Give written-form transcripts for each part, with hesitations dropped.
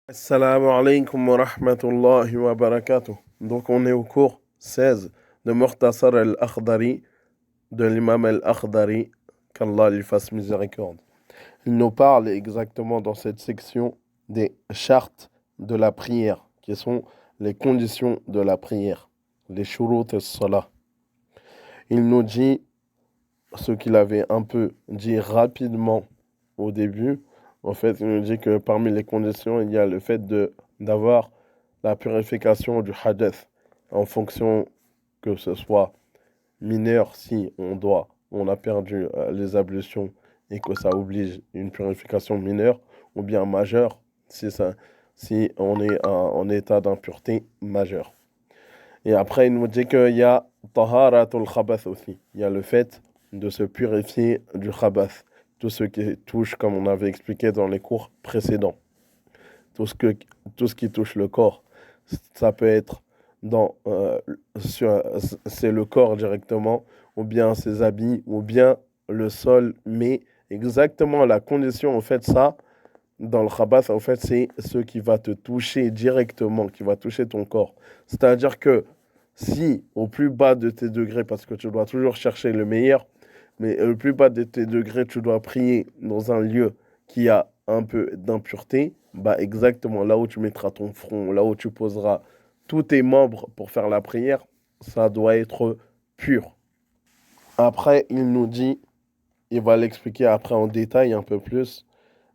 Assalamu alaikum wa rahmatullahi wa barakatuh. Donc on est au cours 16 de Mukhtasar al-Akhdari de l'imam al-Akhdari, qu'Allah lui fasse miséricorde. Il nous parle exactement dans cette section des chartes de la prière, qui sont les conditions de la prière, les shurut as-salah. Il nous dit ce qu'il avait un peu dit rapidement au début. En fait, il nous dit que parmi les conditions, il y a le fait d'avoir la purification du hadith en fonction que ce soit mineur si on a perdu les ablutions et que ça oblige une purification mineure, ou bien majeur si on est en état d'impureté majeure. Et après, il nous dit qu'il y a taharatul khabath aussi. Il y a le fait de se purifier du khabath. Tout ce qui touche, comme on avait expliqué dans les cours précédents. Tout ce qui touche le corps. Ça peut être c'est le corps directement, ou bien ses habits, ou bien le sol. Mais exactement la condition, en fait, ça, dans le khabath, en fait, c'est ce qui va te toucher directement, qui va toucher ton corps. C'est-à-dire que si au plus bas de tes degrés, parce que tu dois toujours chercher le meilleur, mais le plus bas de tes degrés, tu dois prier dans un lieu qui a un peu d'impureté, bah exactement là où tu mettras ton front, là où tu poseras tous tes membres pour faire la prière, ça doit être pur. Après, il nous dit, il va l'expliquer après en détail un peu plus,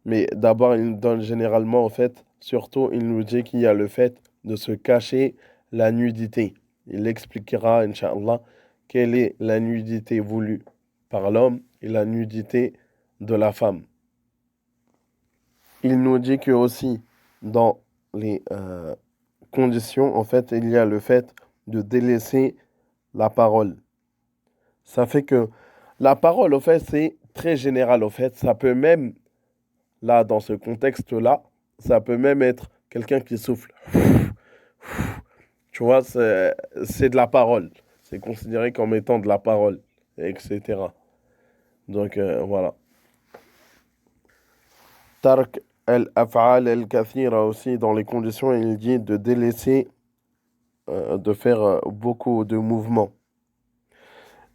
mais d'abord, il nous donne généralement, en fait, surtout, il nous dit qu'il y a le fait de se cacher la nudité. Il expliquera, Inch'Allah, quelle est la nudité voulue par l'homme et la nudité de la femme. Il nous dit que aussi, dans les conditions, en fait, il y a le fait de délaisser la parole. Ça fait que la parole, en fait, c'est très général, en fait. Ça peut même, là, dans ce contexte-là, ça peut même être quelqu'un qui souffle. Tu vois, c'est de la parole. C'est considéré comme étant de la parole, etc. Donc, voilà. Tark al-af'al al-kathira aussi, dans les conditions, il dit de délaisser, de faire beaucoup de mouvements.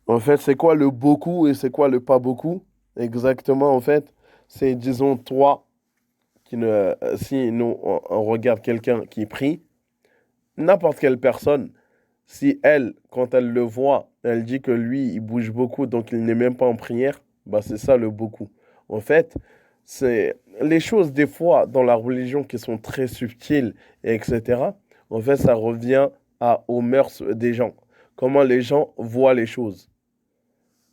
En fait, c'est quoi le beaucoup et c'est quoi le pas beaucoup? Exactement, en fait, c'est, disons, toi, si nous, on regarde quelqu'un qui prie, n'importe quelle personne, si elle, quand elle le voit, elle dit que lui, il bouge beaucoup, donc il n'est même pas en prière, bah c'est ça le beaucoup. En fait, c'est les choses des fois dans la religion qui sont très subtiles, etc. En fait, ça revient aux mœurs des gens. Comment les gens voient les choses.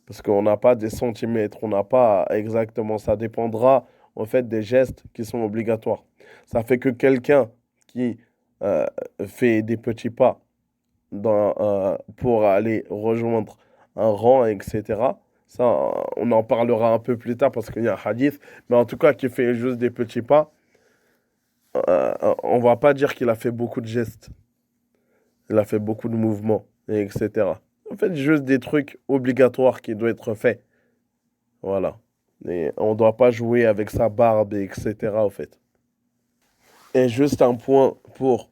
Parce qu'on n'a pas des centimètres, on n'a pas exactement, ça dépendra en fait des gestes qui sont obligatoires. Ça fait que quelqu'un qui euh, fait des petits pas pour aller rejoindre un rang, etc. Ça, on en parlera un peu plus tard parce qu'il y a un hadith, mais en tout cas, qui fait juste des petits pas, on va pas dire qu'il a fait beaucoup de gestes, il a fait beaucoup de mouvements, etc. En fait, juste des trucs obligatoires qui doivent être faits. Voilà. Et on ne doit pas jouer avec sa barbe, etc. Au fait. Et juste un point pour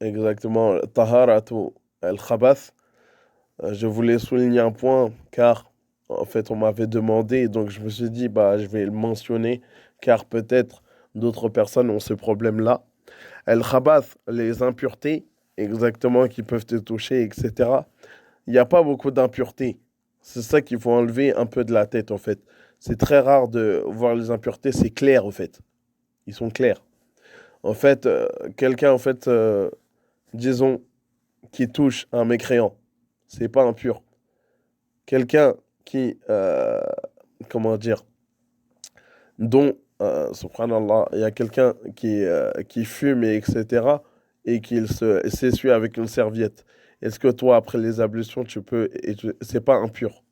exactement Taharatu al-Khabath. Je voulais souligner un point car en fait on m'avait demandé, donc je me suis dit bah je vais le mentionner car peut-être d'autres personnes ont ce problème-là. Al-Khabath, les impuretés exactement qui peuvent te toucher, etc. Il n'y a pas beaucoup d'impuretés. C'est ça qu'il faut enlever un peu de la tête en fait. C'est très rare de voir les impuretés, c'est clair en fait. Ils sont clairs. En fait, quelqu'un en fait, disons, qui touche un mécréant, c'est pas impur. Quelqu'un qui, comment dire, dont, subhanallah, il y a quelqu'un qui fume, et etc., et qu'il s'essuie avec une serviette. Est-ce que toi, après les ablutions, c'est pas impur.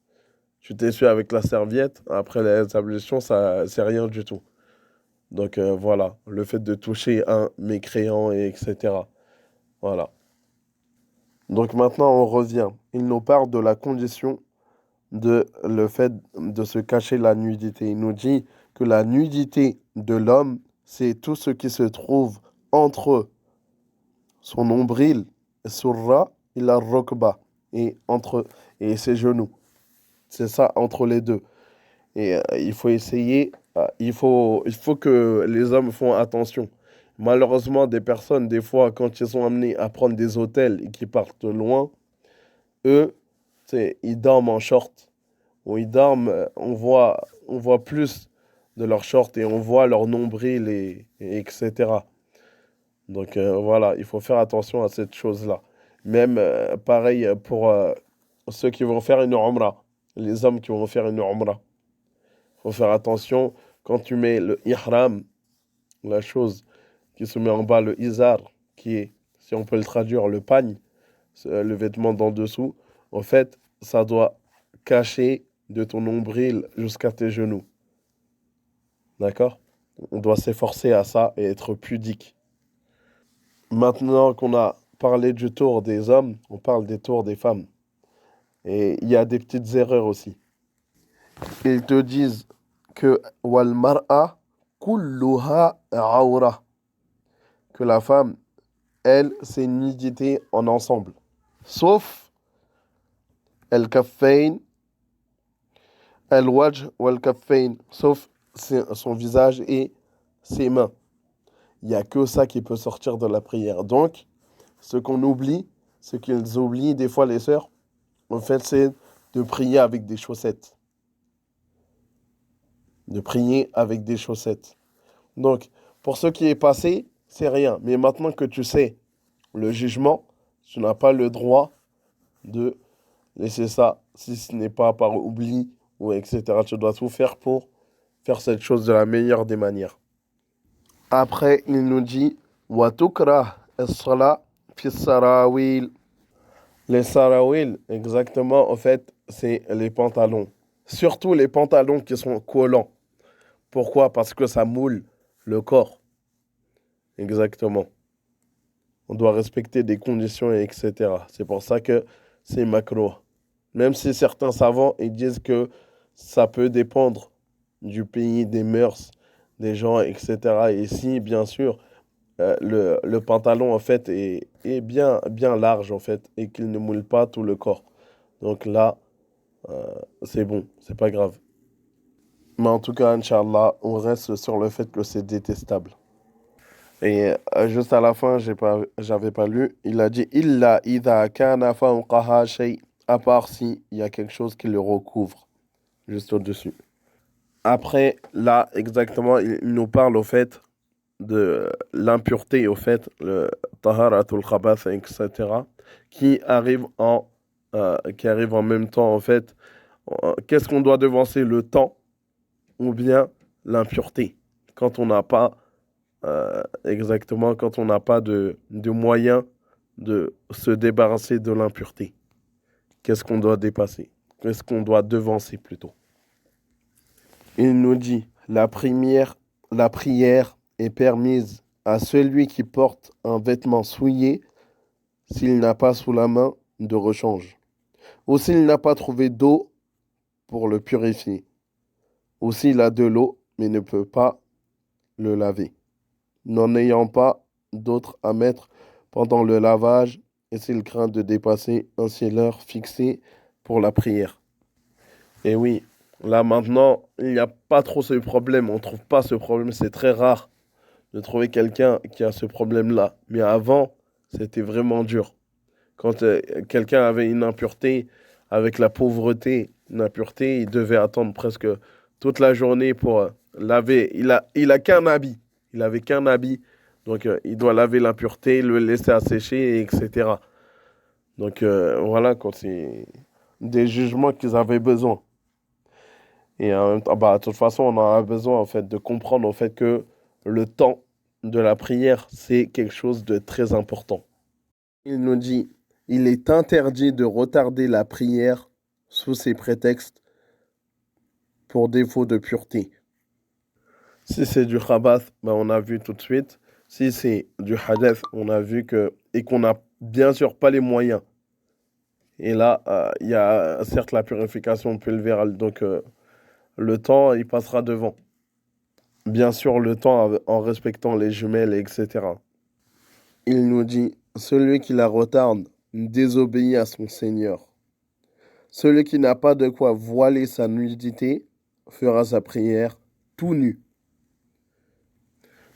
Tu t'essuies avec la serviette, après les ablutions, ça, c'est rien du tout. Donc voilà, le fait de toucher un mécréant, et etc. Voilà. Donc maintenant, on revient. Il nous parle de la condition de le fait de se cacher la nudité. Il nous dit que la nudité de l'homme, c'est tout ce qui se trouve entre son nombril, surra, il a rokba, et entre et ses genoux. C'est ça, entre les deux. Et il faut essayer, il faut que les hommes font attention. Malheureusement, des personnes, des fois, quand ils sont amenés à prendre des hôtels et qu'ils partent loin, eux, ils dorment en short. Ou ils dorment, on voit plus de leur short et on voit leur nombril et etc. Donc voilà, il faut faire attention à cette chose-là. Même pareil pour ceux qui vont faire une umrah, les hommes qui vont faire une umrah. Il faut faire attention quand tu mets le ihram, la chose qui se met en bas, le izar, qui est, si on peut le traduire, le pagne, le vêtement d'en dessous. En fait, ça doit cacher de ton nombril jusqu'à tes genoux. D'accord? On doit s'efforcer à ça et être pudique. Maintenant qu'on a parlé du tour des hommes, on parle des tours des femmes. Et il y a des petites erreurs aussi. Ils te disent que wal mar'a kulluha awra, que la femme, elle, c'est une nudité en ensemble. Sauf el kaffain, el wajh wal kaffain, sauf son visage et ses mains. Il n'y a que ça qui peut sortir de la prière. Donc, ce qu'on oublie, ce qu'ils oublient des fois les sœurs, en fait, c'est de prier avec des chaussettes. De prier avec des chaussettes. Donc, pour ce qui est passé, c'est rien. Mais maintenant que tu sais le jugement, tu n'as pas le droit de laisser ça, si ce n'est pas par oubli ou etc. Tu dois tout faire pour faire cette chose de la meilleure des manières. Après, il nous dit Watukra as-sala fi sarawil. Les sarawil, exactement, en fait, c'est les pantalons. Surtout les pantalons qui sont collants. Pourquoi? Parce que ça moule le corps. Exactement. On doit respecter des conditions, etc. C'est pour ça que c'est macro. Même si certains savants ils disent que ça peut dépendre du pays, des mœurs, des gens, etc. Et si, bien sûr, le pantalon, en fait, est bien large, en fait, et qu'il ne moule pas tout le corps. Donc là, c'est bon, c'est pas grave. Mais en tout cas, Inch'Allah, on reste sur le fait que c'est détestable. Et juste à la fin, j'avais pas lu, il a dit Illa idha kana fawqaha shay, à part si il y a quelque chose qui le recouvre, juste au-dessus. Après, là, exactement, il nous parle au fait de l'impureté, au fait, le taharatul khabath, etc., qui arrive en même temps, en fait. Qu'est-ce qu'on doit devancer, le temps ou bien l'impureté? Quand on n'a pas exactement quand on n'a pas de moyen de se débarrasser de l'impureté. Qu'est-ce qu'on doit dépasser? Qu'est-ce qu'on doit devancer plutôt? Il nous dit, la prière est permise à celui qui porte un vêtement souillé s'il n'a pas sous la main de rechange, ou s'il n'a pas trouvé d'eau pour le purifier, ou s'il a de l'eau mais ne peut pas le laver, n'en ayant pas d'autre à mettre pendant le lavage et s'il craint de dépasser ainsi l'heure fixée pour la prière. Et oui, là maintenant, il n'y a pas trop ce problème, on ne trouve pas ce problème, c'est très rare de trouver quelqu'un qui a ce problème-là. Mais avant, c'était vraiment dur. Quand quelqu'un avait une impureté, avec la pauvreté, une impureté, il devait attendre presque toute la journée pour laver. Il a qu'un habit. Il avait qu'un habit. Donc, il doit laver l'impureté, le laisser assécher, etc. Donc, voilà, quand c'est des jugements qu'ils avaient besoin. Et en même temps, bah, de toute façon, on en a besoin, en fait, de comprendre, en fait, que le temps de la prière, c'est quelque chose de très important. Il nous dit, il est interdit de retarder la prière sous ces prétextes pour défaut de pureté. Si c'est du khabath, ben on a vu tout de suite. Si c'est du hadith, on a vu que et qu'on n'a bien sûr pas les moyens. Et là, il y a certes la purification pulvérale, donc le temps, il passera devant. Bien sûr, le temps en respectant les jumelles, etc. il nous dit, celui qui la retarde désobéit à son Seigneur. Celui qui n'a pas de quoi voiler sa nudité fera sa prière tout nu.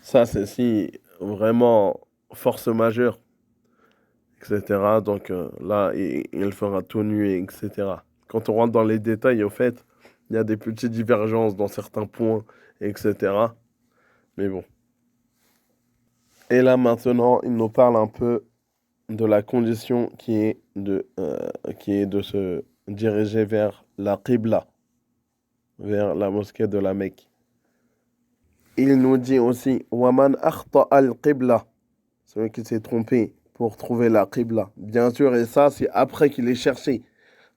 Ça, c'est si vraiment force majeure, etc. Donc là, il fera tout nu, etc. Quand on rentre dans les détails, au fait, il y a des petites divergences dans certains points, etc. Mais bon. Et là, maintenant, il nous parle un peu de la condition qui est de se diriger vers la Qibla, vers la mosquée de la Mecque. Il nous dit aussi, Waman akhta al-Qibla, celui qui s'est trompé pour trouver la Qibla. Bien sûr, et ça, c'est après qu'il ait cherché.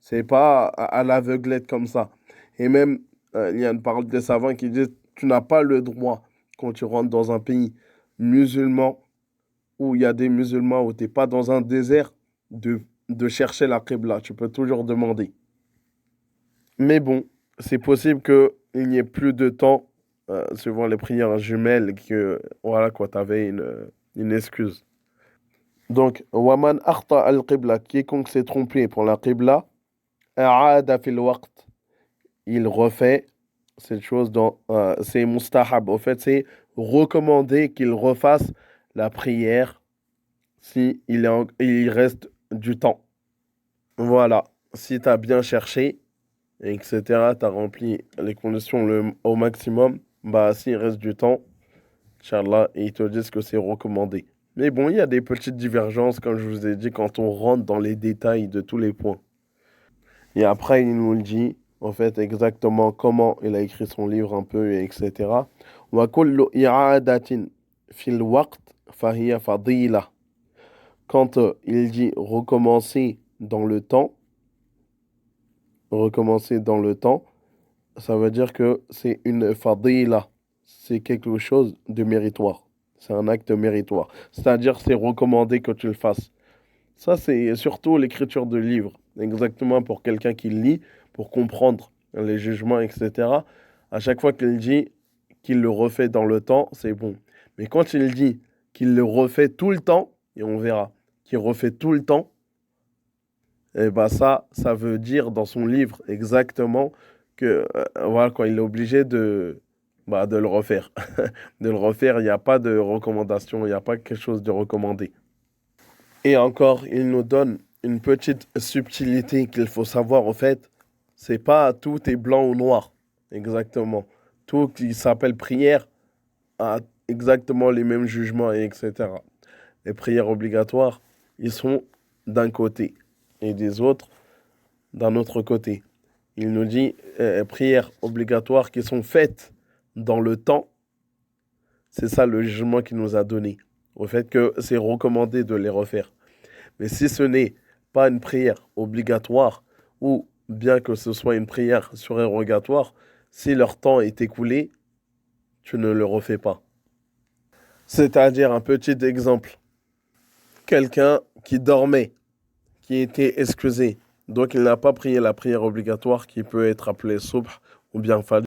C'est pas à l'aveuglette comme ça. Et même, il y a une parole des savants qui dit, tu n'as pas le droit, quand tu rentres dans un pays musulman, où il y a des musulmans, où tu n'es pas dans un désert, de chercher la Qibla. Tu peux toujours demander. Mais bon, c'est possible qu'il n'y ait plus de temps, suivant les prières jumelles, que voilà quoi, tu avais une excuse. Donc, Waman akhta al-Qibla, quiconque s'est trompé pour la Qibla, a'ada fil waqt, il refait cette chose dans. C'est mustahab. Au fait, c'est recommandé qu'il refasse la prière si il reste du temps. Voilà. Si tu as bien cherché, etc., tu as rempli les conditions au maximum, bah s'il reste du temps, Inch'Allah, et ils te disent que c'est recommandé. Mais bon, il y a des petites divergences, comme je vous ai dit, quand on rentre dans les détails de tous les points. Et après, il nous le dit, en fait, exactement comment il a écrit son livre un peu, etc. Wa kullu i'adatin fil waqt fahiya fadila. Quand il dit recommencer dans le temps, ça veut dire que c'est une fadila. C'est quelque chose de méritoire. C'est un acte méritoire. C'est-à-dire, c'est recommandé que tu le fasses. Ça, c'est surtout l'écriture de livres. Exactement pour quelqu'un qui lit, pour comprendre les jugements, etc. À chaque fois qu'il dit qu'il le refait dans le temps, c'est bon. Mais quand il dit qu'il le refait tout le temps, et on verra, qu'il refait tout le temps, et ben ça veut dire dans son livre exactement que voilà quoi, il est obligé de le refaire. De le refaire, il n'y a pas de recommandation, il n'y a pas quelque chose de recommandé. Et encore, il nous donne une petite subtilité qu'il faut savoir, au fait, c'est pas tout est blanc ou noir, exactement. Tout qui s'appelle prière a exactement les mêmes jugements, et etc. Les prières obligatoires, ils sont d'un côté et des autres d'un autre côté. Il nous dit prières obligatoires qui sont faites dans le temps, c'est ça le jugement qu'il nous a donné, au fait que c'est recommandé de les refaire. Mais si ce n'est pas une prière obligatoire, ou bien que ce soit une prière surérogatoire, si leur temps est écoulé, tu ne le refais pas. C'est-à-dire un petit exemple. Quelqu'un qui dormait, qui était excusé, donc il n'a pas prié la prière obligatoire qui peut être appelée subh ou bien fajr.